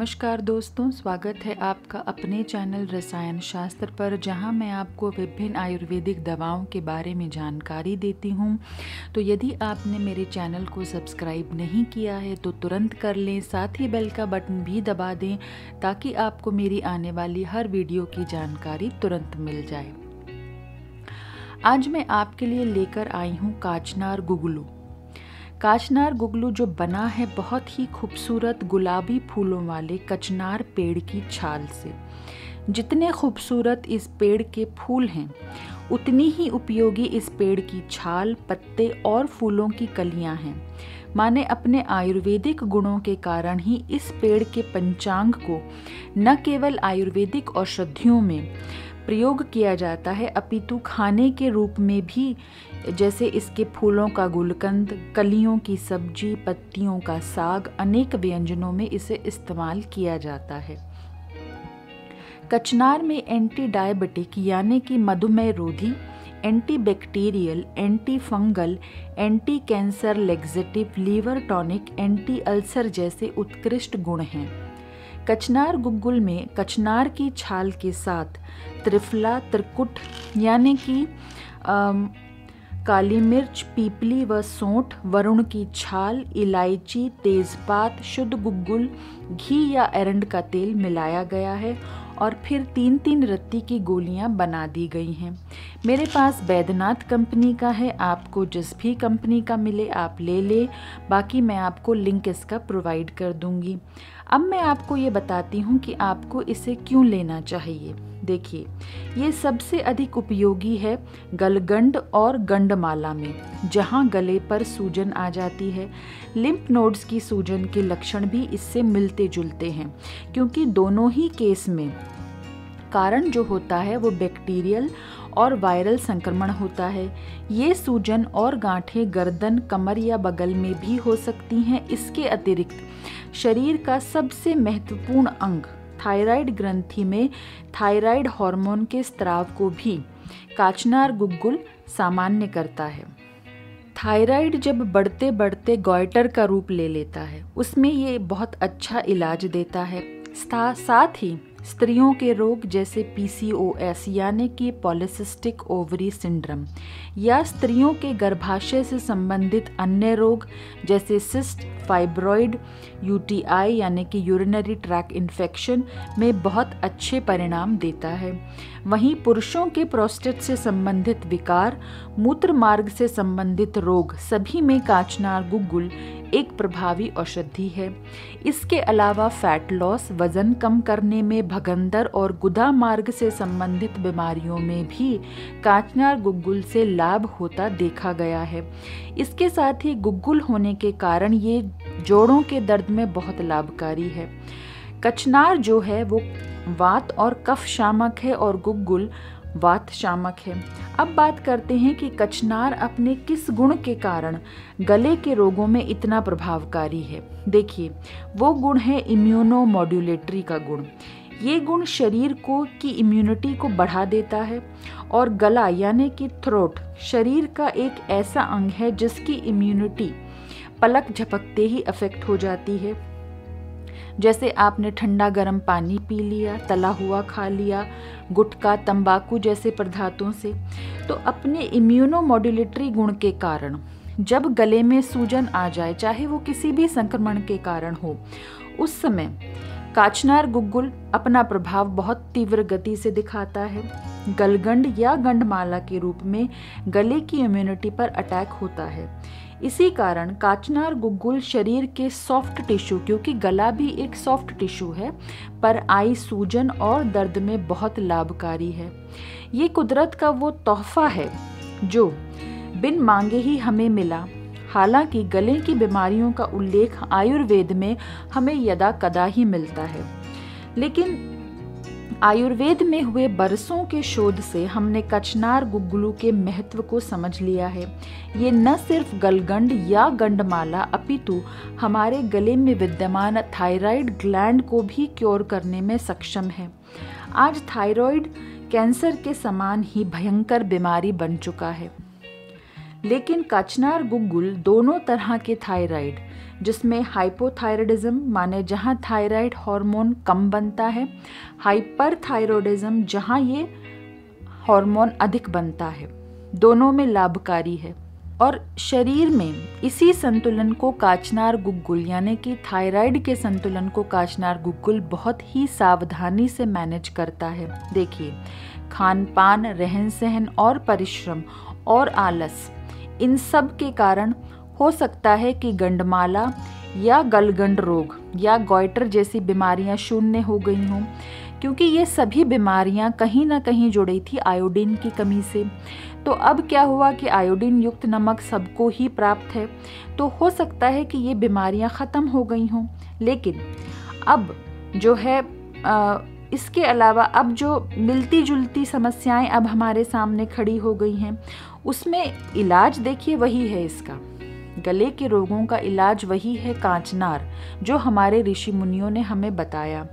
नमस्कार दोस्तों, स्वागत है आपका अपने चैनल रसायन शास्त्र पर, जहां मैं आपको विभिन्न आयुर्वेदिक दवाओं के बारे में जानकारी देती हूं। तो यदि आपने मेरे चैनल को सब्सक्राइब नहीं किया है तो तुरंत कर लें, साथ ही बेल का बटन भी दबा दें ताकि आपको मेरी आने वाली हर वीडियो की जानकारी तुरंत मिल जाए। आज मैं आपके लिए लेकर आई हूँ काचनार गुगलू। काचनार गुगलू जो बना है बहुत ही खूबसूरत गुलाबी फूलों वाले कचनार पेड़ की छाल से। जितने खूबसूरत इस पेड़ के फूल हैं उतनी ही उपयोगी इस पेड़ की छाल, पत्ते और फूलों की कलियां हैं। माने अपने आयुर्वेदिक गुणों के कारण ही इस पेड़ के पंचांग को न केवल आयुर्वेदिक औषधियों में प्रयोग किया जाता है अपितु खाने के रूप में भी, जैसे इसके फूलों का गुलकंद, कलियों की सब्जी, पत्तियों का साग, अनेक व्यंजनों में इसे इस्तेमाल किया जाता है। कचनार में एंटी डायबिटिक यानी कि मधुमेह रोधी, anti bacterial, anti fungal, anti cancer laxative, liver tonic, anti ulcer जैसे उत्कृष्ट गुण हैं। कचनार गुग्गुल में कचनार की छाल के साथ त्रिफला, त्रिकुट यानी कि काली मिर्च, पीपली व सौंठ, वरुण की छाल, इलायची, तेजपात, शुद्ध गुग्गुल, घी या एरंड का तेल मिलाया गया है और फिर 3-3 रत्ती की गोलियां बना दी गई हैं। मेरे पास बैद्यनाथ कंपनी का है, आपको जिस भी कंपनी का मिले आप ले ले, बाकी मैं आपको लिंक इसका प्रोवाइड कर दूंगी। अब मैं आपको ये बताती हूँ कि आपको इसे क्यों लेना चाहिए। देखिए, ये सबसे अधिक उपयोगी है गलगंड और गंडमाला में, जहाँ गले पर सूजन आ जाती है। लिम्फ नोड्स की सूजन के लक्षण भी इससे मिलते जुलते हैं, क्योंकि दोनों ही केस में कारण जो होता है वो बैक्टीरियल और वायरल संक्रमण होता है। ये सूजन और गांठें गर्दन, कमर या बगल में भी हो सकती हैं। इसके अतिरिक्त शरीर का सबसे महत्वपूर्ण अंग थायराइड ग्रंथि में थायराइड हार्मोन के स्त्राव को भी काचनार गुग्गुल सामान्य करता है। थायराइड जब बढ़ते बढ़ते गॉइटर का रूप ले लेता है, उसमें ये बहुत अच्छा इलाज देता है। साथ ही स्त्रियों के रोग जैसे PCOS यानी कि पॉलिसिस्टिक ओवरी सिंड्रोम, या स्त्रियों के गर्भाशय से संबंधित अन्य रोग जैसे सिस्ट, फाइब्रॉइड, UTI यानी कि यूरिनरी ट्रैक इन्फेक्शन में बहुत अच्छे परिणाम देता है। वहीं पुरुषों के प्रोस्टेट से संबंधित विकार, मूत्र मार्ग से संबंधित रोग, सभी में काचनार गुग्गुल एक प्रभावी औषधि है। इसके अलावा फैट लॉस, वजन कम करने में, भगंदर और गुदा मार्ग से संबंधित बीमारियों में भी काचनार गुग्गुल से लाभ होता देखा गया है। इसके साथ ही गुग्गुल होने के कारण ये जोड़ों के दर्द में बहुत लाभकारी है। कचनार जो है वो वात और कफ शामक है और गुग्गुल वात शामक है। अब बात करते हैं कि कचनार अपने किस गुण के कारण गले के रोगों में इतना प्रभावकारी है। देखिए, वो गुण है इम्यूनो मॉड्यूलेटरी का गुण। ये गुण शरीर की इम्यूनिटी को बढ़ा देता है और गला यानी कि थ्रोट शरीर का एक ऐसा अंग है जिसकी इम्यूनिटी पलक झपकते ही अफेक्ट हो जाती है। जैसे आपने ठंडा गर्म पानी पी लिया, तला हुआ खा लिया, गुटखा, तंबाकू जैसे पदार्थों से, तो अपने इम्यूनोमॉड्यूलेटरी गुण के कारण जब गले में सूजन आ जाए, चाहे वो किसी भी संक्रमण के कारण हो, उस समय काचनार गुग्गुल अपना प्रभाव बहुत तीव्र गति से दिखाता है। गलगंड या गंडमाला के रूप में गले की इम्यूनिटी पर अटैक होता है। इसी कारण काचनार गुग्गुल शरीर के सॉफ्ट टिश्यू, क्योंकि गला भी एक सॉफ्ट टिश्यू है, पर आई सूजन और दर्द में बहुत लाभकारी है। ये कुदरत का वो तोहफा है जो बिन मांगे ही हमें मिला। हालांकि गले की बीमारियों का उल्लेख आयुर्वेद में हमें यदा कदा ही मिलता है, लेकिन आयुर्वेद में हुए बरसों के शोध से हमने कचनार गुग्गुलू के महत्व को समझ लिया है। ये न सिर्फ गलगंड या गंडमाला अपितु हमारे गले में विद्यमान थायराइड ग्लैंड को भी क्योर करने में सक्षम है। आज थायराइड कैंसर के समान ही भयंकर बीमारी बन चुका है, लेकिन कचनार गुग्गुल दोनों तरह के थायराइड जिसमें हाइपोथायराइडिज्म माने जहाँ थायराइड हार्मोन कम बनता है, हाइपरथायराइडिज्म जहाँ ये हार्मोन अधिक बनता है। दोनों में लाभकारी है। और शरीर में इसी संतुलन को काचनार गुग्गुल यानी कि थायराइड के संतुलन को काचनार गुग्गुल बहुत ही सावधानी से मैनेज करता है। देखिए, खान पान, रहन सहन और परिश्रम और आलस, इन सब के कारण हो सकता है कि गंडमाला या गलगंड रोग या गॉइटर जैसी बीमारियां शून्य हो गई हों, क्योंकि ये सभी बीमारियां कहीं ना कहीं जुड़ी थी आयोडीन की कमी से। तो अब क्या हुआ कि आयोडीन युक्त नमक सबको ही प्राप्त है, तो हो सकता है कि ये बीमारियां ख़त्म हो गई हों। लेकिन अब जो है इसके अलावा अब जो मिलती जुलती समस्याएं अब हमारे सामने खड़ी हो गई हैं, उसमें इलाज देखिए वही है। इसका गले के रोगों का इलाज वही है कांचनार, जो हमारे ऋषि मुनियों ने हमें बताया।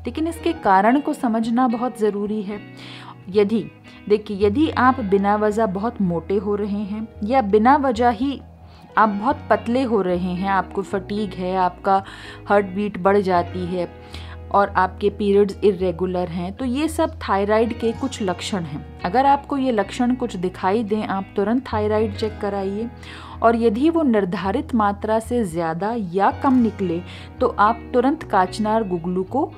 लेकिन इसके कारण को समझना बहुत ज़रूरी है। यदि आप बिना वजह बहुत मोटे हो रहे हैं या बिना वजह ही आप बहुत पतले हो रहे हैं, आपको फटीग है, आपका हार्ट बीट बढ़ जाती है और आपके पीरियड्स इर्रेगुलर हैं, तो ये सब थायराइड के कुछ लक्षण हैं। अगर आपको ये लक्षण कुछ दिखाई दें, आप तुरंत थायराइड चेक कराइए, और यदि वो निर्धारित मात्रा से ज़्यादा या कम निकले तो आप तुरंत काचनार गुग्गुल को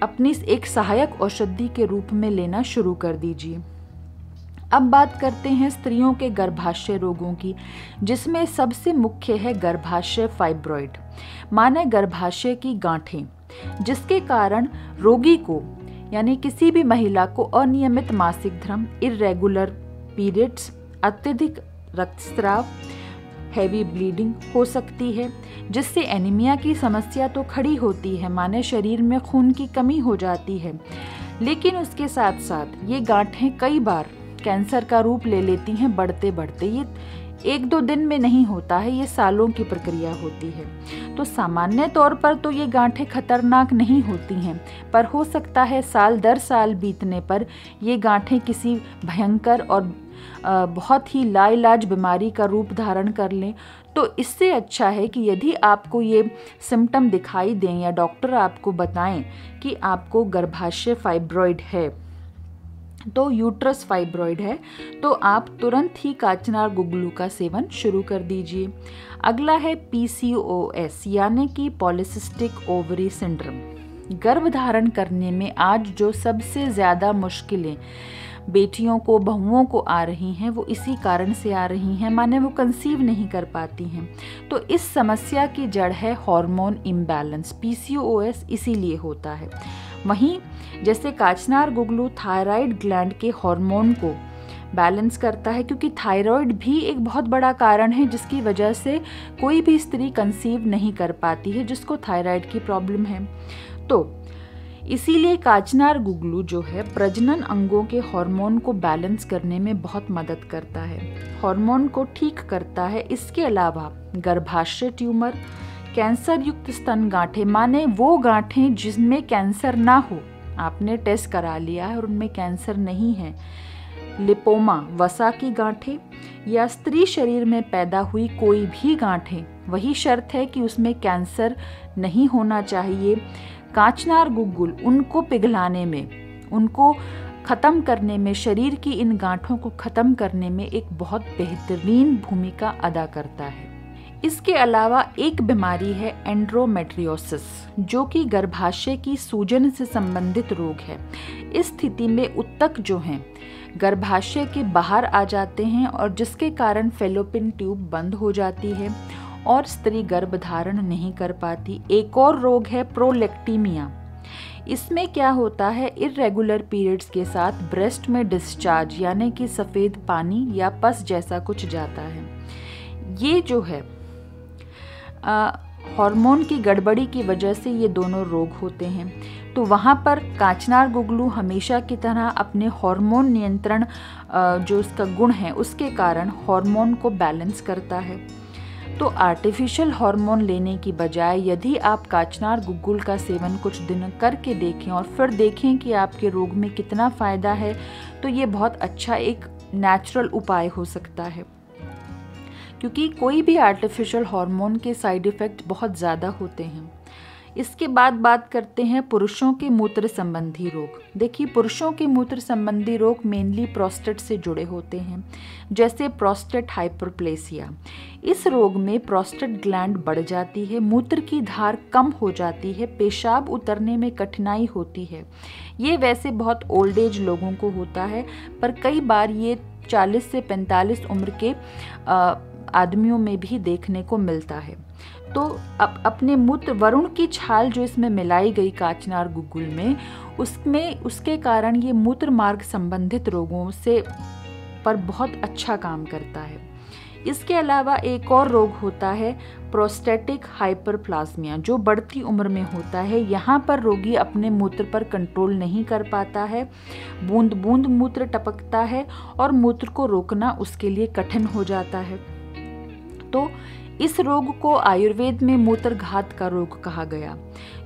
अपनी एक सहायक औषधि के रूप में लेना शुरू कर दीजिए। अब बात करते हैं स्त्रियों के गर्भाशय रोगों की, जिसमें सबसे मुख्य है गर्भाशय फाइब्रॉइड माने गर्भाशय की गांठें, जिसके कारण रोगी को यानी किसी भी महिला को अनियमित मासिक धर्म, इर्रेगुलर पीरियड्स, अत्यधिक रक्तस्राव, हैवी ब्लीडिंग हो सकती है, जिससे एनीमिया की समस्या तो खड़ी होती है, माने शरीर में खून की कमी हो जाती है। लेकिन उसके साथ साथ ये गांठें कई बार कैंसर का रूप ले लेती हैं बढ़ते बढ़ते। ये 1-2 दिन में नहीं होता है, ये सालों की प्रक्रिया होती है। तो सामान्य तौर पर तो ये गांठें खतरनाक नहीं होती हैं, पर हो सकता है साल दर साल बीतने पर ये गांठें किसी भयंकर और बहुत ही लाइलाज बीमारी का रूप धारण कर लें। तो इससे अच्छा है कि यदि आपको ये सिम्टम दिखाई दें या डॉक्टर आपको बताएं कि आपको गर्भाशय फाइब्रॉइड है, तो यूट्रस फाइब्रॉइड है, तो आप तुरंत ही काचनार गुग्गुल का सेवन शुरू कर दीजिए। अगला है PCOS यानी कि पॉलीसिस्टिक ओवरी सिंड्रोम। गर्भधारण करने में आज जो सबसे ज़्यादा मुश्किलें बेटियों को, बहुओं को आ रही हैं, वो इसी कारण से आ रही हैं, माने वो कंसीव नहीं कर पाती हैं। तो इस समस्या की जड़ है हार्मोन इम्बैलेंस। PCOS इसीलिए होता है। वहीं जैसे काचनार गुग्गुल थायराइड ग्लैंड के हार्मोन को बैलेंस करता है, क्योंकि थायराइड भी एक बहुत बड़ा कारण है जिसकी वजह से कोई भी स्त्री कंसीव नहीं कर पाती है, जिसको थायराइड की प्रॉब्लम है। तो इसीलिए काचनार गुग्गुल जो है प्रजनन अंगों के हार्मोन को बैलेंस करने में बहुत मदद करता है, हार्मोन को ठीक करता है। इसके अलावा गर्भाशय ट्यूमर, कैंसर युक्त स्तन गांठें माने वो गांठें जिसमें कैंसर ना हो, आपने टेस्ट करा लिया है और उनमें कैंसर नहीं है, लिपोमा वसा की गांठें या स्त्री शरीर में पैदा हुई कोई भी गांठें, वही शर्त है कि उसमें कैंसर नहीं होना चाहिए। काचनार गुग्गुल उनको पिघलाने में, उनको ख़त्म करने में, शरीर की इन गांठों को ख़त्म करने में एक बहुत बेहतरीन भूमिका अदा करता है। इसके अलावा एक बीमारी है एंड्रोमेट्रियोसिस, जो कि गर्भाशय की सूजन से संबंधित रोग है। इस स्थिति में उत्तक जो हैं गर्भाशय के बाहर आ जाते हैं और जिसके कारण फेलोपियन ट्यूब बंद हो जाती है और स्त्री गर्भधारण नहीं कर पाती। एक और रोग है प्रोलैक्टीमिया। इसमें क्या होता है, इर्रेगुलर पीरियड्स के साथ ब्रेस्ट में डिस्चार्ज यानी कि सफ़ेद पानी या पस जैसा कुछ जाता है। ये जो है हार्मोन की गड़बड़ी की वजह से ये दोनों रोग होते हैं। तो वहाँ पर काचनार गुग्गुल हमेशा की तरह अपने हार्मोन नियंत्रण जो उसका गुण है उसके कारण हार्मोन को बैलेंस करता है। तो आर्टिफिशियल हार्मोन लेने की बजाय यदि आप काचनार गुग्गुल का सेवन कुछ दिन करके देखें और फिर देखें कि आपके रोग में कितना फ़ायदा है, तो ये बहुत अच्छा एक नेचुरल उपाय हो सकता है। क्योंकि कोई भी आर्टिफिशियल हार्मोन के साइड इफ़ेक्ट बहुत ज़्यादा होते हैं। इसके बाद बात करते हैं पुरुषों के मूत्र संबंधी रोग। देखिए, पुरुषों के मूत्र संबंधी रोग मेनली प्रोस्टेट से जुड़े होते हैं, जैसे प्रोस्टेट हाइपरप्लेसिया। इस रोग में प्रोस्टेट ग्लैंड बढ़ जाती है, मूत्र की धार कम हो जाती है, पेशाब उतरने में कठिनाई होती है। ये वैसे बहुत ओल्ड एज लोगों को होता है, पर कई बार ये 40 से 45 उम्र के आदमियों में भी देखने को मिलता है। तो अपने मूत्र वरुण की छाल जो इसमें मिलाई गई काचनार गुग्गुल में, उसके कारण ये मूत्र मार्ग संबंधित रोगों से पर बहुत अच्छा काम करता है। इसके अलावा एक और रोग होता है प्रोस्टेटिक हाइपरप्लाज्मिया, जो बढ़ती उम्र में होता है। यहाँ पर रोगी अपने मूत्र पर कंट्रोल नहीं कर पाता है, बूंद बूंद मूत्र टपकता है और मूत्र को रोकना उसके लिए कठिन हो जाता है। तो इस रोग को आयुर्वेद में मूत्रघात का रोग कहा गया।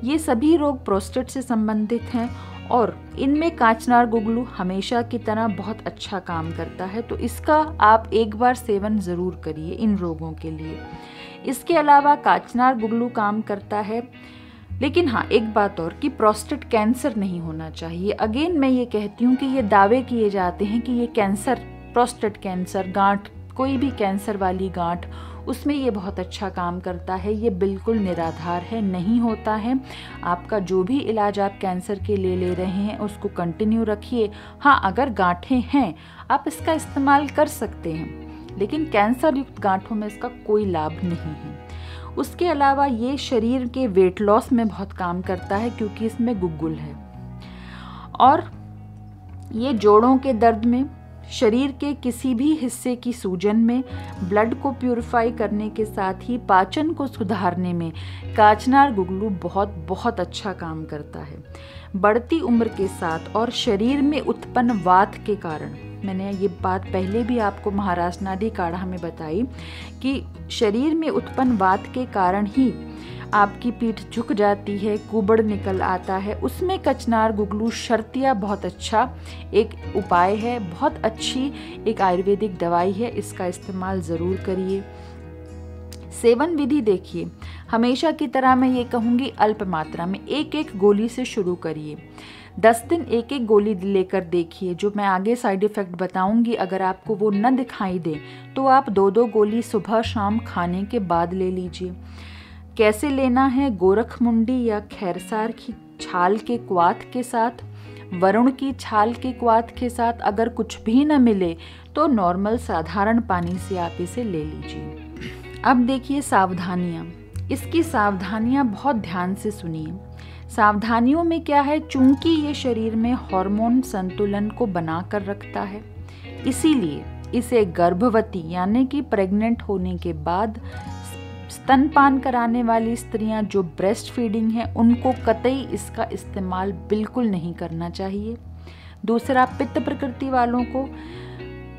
ये सभी रोग प्रोस्टेट से संबंधित हैं और इनमें काचनार गुग्गुल हमेशा की तरह बहुत अच्छा काम करता है। तो इसका आप एक बार सेवन ज़रूर करिए इन रोगों के लिए। इसके अलावा काचनार गुग्गुल काम करता है, लेकिन हाँ, एक बात और कि प्रोस्टेट कैंसर नहीं होना चाहिए। अगेन मैं ये कहती हूँ कि ये दावे किए जाते हैं कि ये कैंसर, प्रोस्टेट कैंसर, गांठ, कोई भी कैंसर वाली गांठ, उसमें ये बहुत अच्छा काम करता है। ये बिल्कुल निराधार है, नहीं होता है। आपका जो भी इलाज आप कैंसर के लिए ले रहे हैं उसको कंटिन्यू रखिए। हाँ, अगर गांठें हैं आप इसका इस्तेमाल कर सकते हैं, लेकिन कैंसर युक्त गांठों में इसका कोई लाभ नहीं है। उसके अलावा ये शरीर के वेट लॉस में बहुत काम करता है, क्योंकि इसमें गुग्गुल है। और ये जोड़ों के दर्द में, शरीर के किसी भी हिस्से की सूजन में, ब्लड को प्यूरिफाई करने के साथ ही पाचन को सुधारने में काचनार गुग्गुल बहुत अच्छा काम करता है। बढ़ती उम्र के साथ और शरीर में उत्पन्न वात के कारण, मैंने ये बात पहले भी आपको महाराष्ट्र नाडी काढ़ा में बताई कि शरीर में उत्पन्न वात के कारण ही आपकी पीठ झुक जाती है, कुबड़ निकल आता है, उसमें काचनार गुग्गुल शर्तिया बहुत अच्छा एक उपाय है, बहुत अच्छी एक आयुर्वेदिक दवाई है। इसका इस्तेमाल ज़रूर करिए। सेवन विधि देखिए, हमेशा की तरह मैं ये कहूँगी अल्प मात्रा में, एक एक गोली से शुरू करिए। 10 दिन एक एक गोली लेकर देखिए। जो मैं आगे साइड इफ़ेक्ट बताऊंगी, अगर आपको वो न दिखाई दे तो आप 2-2 गोली सुबह शाम खाने के बाद ले लीजिए। कैसे लेना है? गोरखमुंडी या खैरसार की छाल के क्वाथ के साथ, वरुण की छाल के क्वाथ के साथ। अगर कुछ भी न मिले तो नॉर्मल साधारण पानी से आप इसे ले लीजिए। अब देखिए सावधानियाँ, इसकी सावधानियाँ बहुत ध्यान से सुनिए। सावधानियों में क्या है, चूंकि ये शरीर में हार्मोन संतुलन को बना कर रखता है, इसीलिए इसे गर्भवती यानी कि प्रेग्नेंट होने के बाद स्तनपान कराने वाली स्त्रियां जो ब्रेस्ट फीडिंग है, उनको कतई इसका इस्तेमाल बिल्कुल नहीं करना चाहिए। दूसरा, पित्त प्रकृति वालों को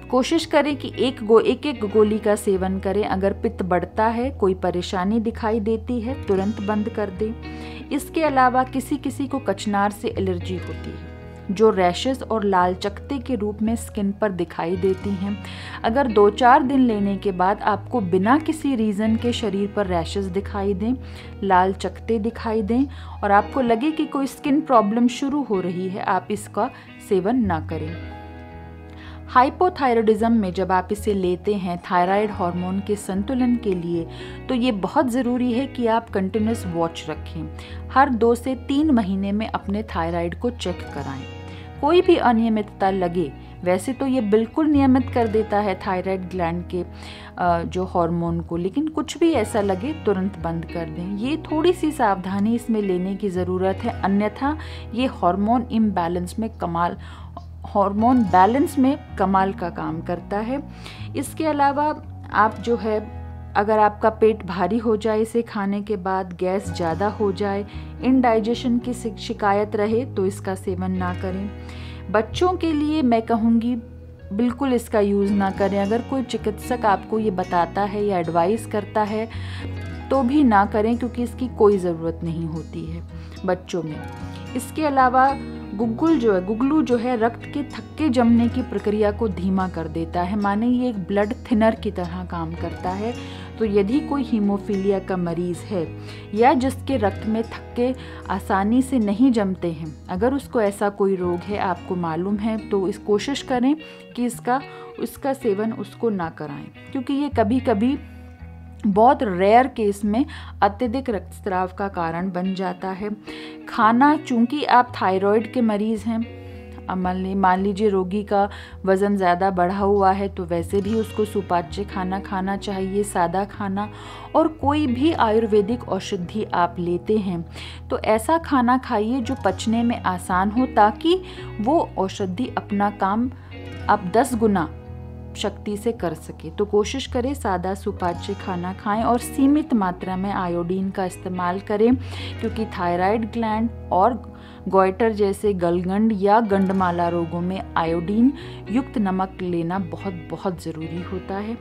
कोशिश करें कि एक एक गोली का सेवन करें। अगर पित्त बढ़ता है, कोई परेशानी दिखाई देती है, तुरंत बंद कर दें। इसके अलावा किसी किसी को कचनार से एलर्जी होती है, जो रैशेस और लाल चकत्ते के रूप में स्किन पर दिखाई देती हैं। अगर 2-4 दिन लेने के बाद आपको बिना किसी रीज़न के शरीर पर रैशेस दिखाई दें, लाल चकत्ते दिखाई दें और आपको लगे कि कोई स्किन प्रॉब्लम शुरू हो रही है, आप इसका सेवन ना करें। हाइपोथायरॉयडिज्म में जब आप इसे लेते हैं थायराइड हार्मोन के संतुलन के लिए, तो ये बहुत ज़रूरी है कि आप कंटिन्यूस वॉच रखें। हर 2 से 3 महीने में अपने थायराइड को चेक कराएं। कोई भी अनियमितता लगे, वैसे तो ये बिल्कुल नियमित कर देता है थायराइड ग्लैंड के जो हार्मोन को, लेकिन कुछ भी ऐसा लगे तुरंत बंद कर दें। ये थोड़ी सी सावधानी इसमें लेने की ज़रूरत है, अन्यथा ये हार्मोन बैलेंस में कमाल का काम करता है। इसके अलावा आप जो है, अगर आपका पेट भारी हो जाए इसे खाने के बाद, गैस ज़्यादा हो जाए, इनडाइजेशन की शिकायत रहे, तो इसका सेवन ना करें। बच्चों के लिए मैं कहूँगी बिल्कुल इसका यूज़ ना करें। अगर कोई चिकित्सक आपको ये बताता है या एडवाइस करता है तो भी ना करें, क्योंकि इसकी कोई ज़रूरत नहीं होती है बच्चों में। इसके अलावा गुगलू जो है रक्त के थक्के जमने की प्रक्रिया को धीमा कर देता है, माने ये एक ब्लड थिनर की तरह काम करता है। तो यदि कोई हीमोफीलिया का मरीज़ है या जिसके रक्त में थक्के आसानी से नहीं जमते हैं, अगर उसको ऐसा कोई रोग है, आपको मालूम है, तो इस कोशिश करें कि इसका सेवन उसको ना कराएं, क्योंकि ये कभी कभी बहुत रेयर केस में अत्यधिक रक्तस्राव का कारण बन जाता है। खाना, चूंकि आप थायराइड के मरीज़ हैं, मान लीजिए रोगी का वज़न ज़्यादा बढ़ा हुआ है, तो वैसे भी उसको सुपाच्य खाना खाना चाहिए, सादा खाना। और कोई भी आयुर्वेदिक औषधि आप लेते हैं तो ऐसा खाना खाइए जो पचने में आसान हो, ताकि वो औषधि अपना काम आप 10 गुना शक्ति से कर सके। तो कोशिश करें सादा सुपाच्य खाना खाएं और सीमित मात्रा में आयोडीन का इस्तेमाल करें, क्योंकि थायराइड ग्लैंड और गॉइटर जैसे गलगंड या गंडमाला रोगों में आयोडीन युक्त नमक लेना बहुत बहुत ज़रूरी होता है।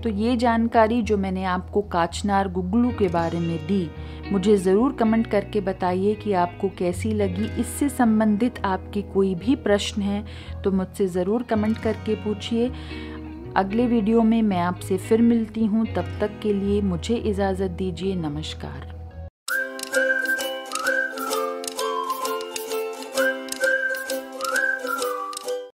तो ये जानकारी जो मैंने आपको काचनार गुगलू के बारे में दी, मुझे ज़रूर कमेंट करके बताइए कि आपको कैसी लगी। इससे संबंधित आपके कोई भी प्रश्न हैं तो मुझसे ज़रूर कमेंट करके पूछिए। अगले वीडियो में मैं आपसे फिर मिलती हूँ, तब तक के लिए मुझे इजाज़त दीजिए। नमस्कार।